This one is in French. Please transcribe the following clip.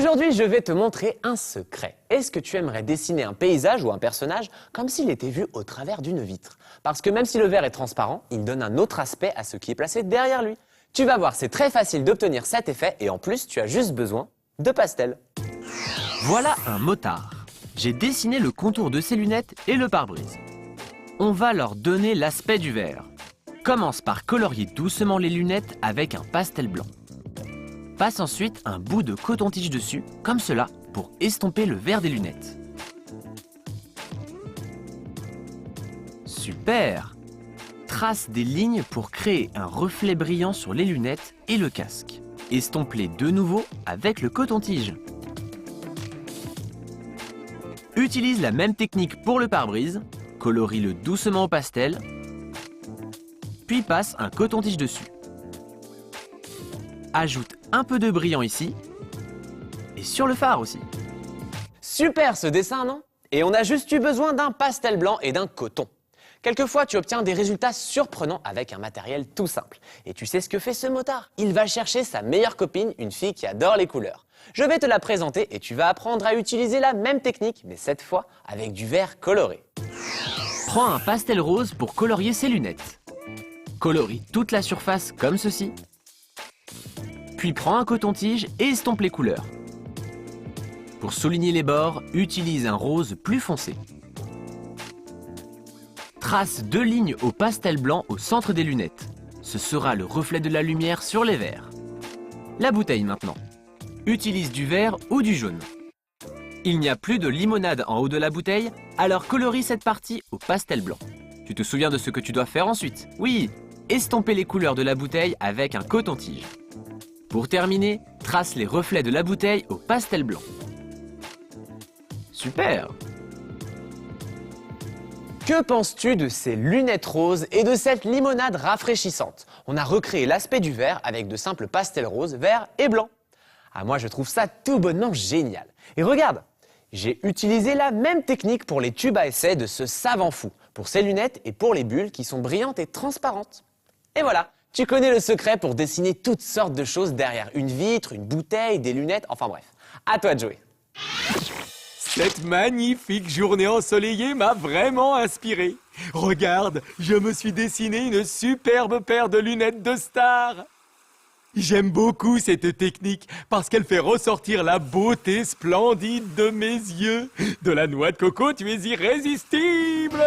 Aujourd'hui, je vais te montrer un secret. Est-ce que tu aimerais dessiner un paysage ou un personnage comme s'il était vu au travers d'une vitre? Parce que même si le verre est transparent, il donne un autre aspect à ce qui est placé derrière lui. Tu vas voir, c'est très facile d'obtenir cet effet et en plus, tu as juste besoin de pastel. Voilà un motard. J'ai dessiné le contour de ses lunettes et le pare-brise. On va leur donner l'aspect du verre. Commence par colorier doucement les lunettes avec un pastel blanc. Passe ensuite un bout de coton-tige dessus, comme cela, pour estomper le verre des lunettes. Super! Trace des lignes pour créer un reflet brillant sur les lunettes et le casque. Estompe-les de nouveau avec le coton-tige. Utilise la même technique pour le pare-brise, colorie-le doucement au pastel, puis passe un coton-tige dessus. Ajoute un peu de brillant ici, et sur le phare aussi. Super ce dessin, non? Et on a juste eu besoin d'un pastel blanc et d'un coton. Quelquefois, tu obtiens des résultats surprenants avec un matériel tout simple. Et tu sais ce que fait ce motard? Il va chercher sa meilleure copine, une fille qui adore les couleurs. Je vais te la présenter et tu vas apprendre à utiliser la même technique, mais cette fois avec du verre coloré. Prends un pastel rose pour colorier ses lunettes. Colorie toute la surface comme ceci. Puis prends un coton-tige et estompe les couleurs. Pour souligner les bords, utilise un rose plus foncé. Trace 2 lignes au pastel blanc au centre des lunettes. Ce sera le reflet de la lumière sur les verres. La bouteille maintenant. Utilise du vert ou du jaune. Il n'y a plus de limonade en haut de la bouteille, alors colorie cette partie au pastel blanc. Tu te souviens de ce que tu dois faire ensuite? Oui, estomper les couleurs de la bouteille avec un coton-tige. Pour terminer, trace les reflets de la bouteille au pastel blanc. Super! Que penses-tu de ces lunettes roses et de cette limonade rafraîchissante? On a recréé l'aspect du verre avec de simples pastels roses, verts et blancs. Ah, moi je trouve ça tout bonnement génial. Et regarde, j'ai utilisé la même technique pour les tubes à essai de ce savant fou, pour ses lunettes et pour les bulles qui sont brillantes et transparentes. Et voilà, tu connais le secret pour dessiner toutes sortes de choses derrière une vitre, une bouteille, des lunettes, enfin bref. À toi de jouer. Cette magnifique journée ensoleillée m'a vraiment inspiré. Regarde, je me suis dessiné une superbe paire de lunettes de star. J'aime beaucoup cette technique parce qu'elle fait ressortir la beauté splendide de mes yeux. De la noix de coco, tu es irrésistible!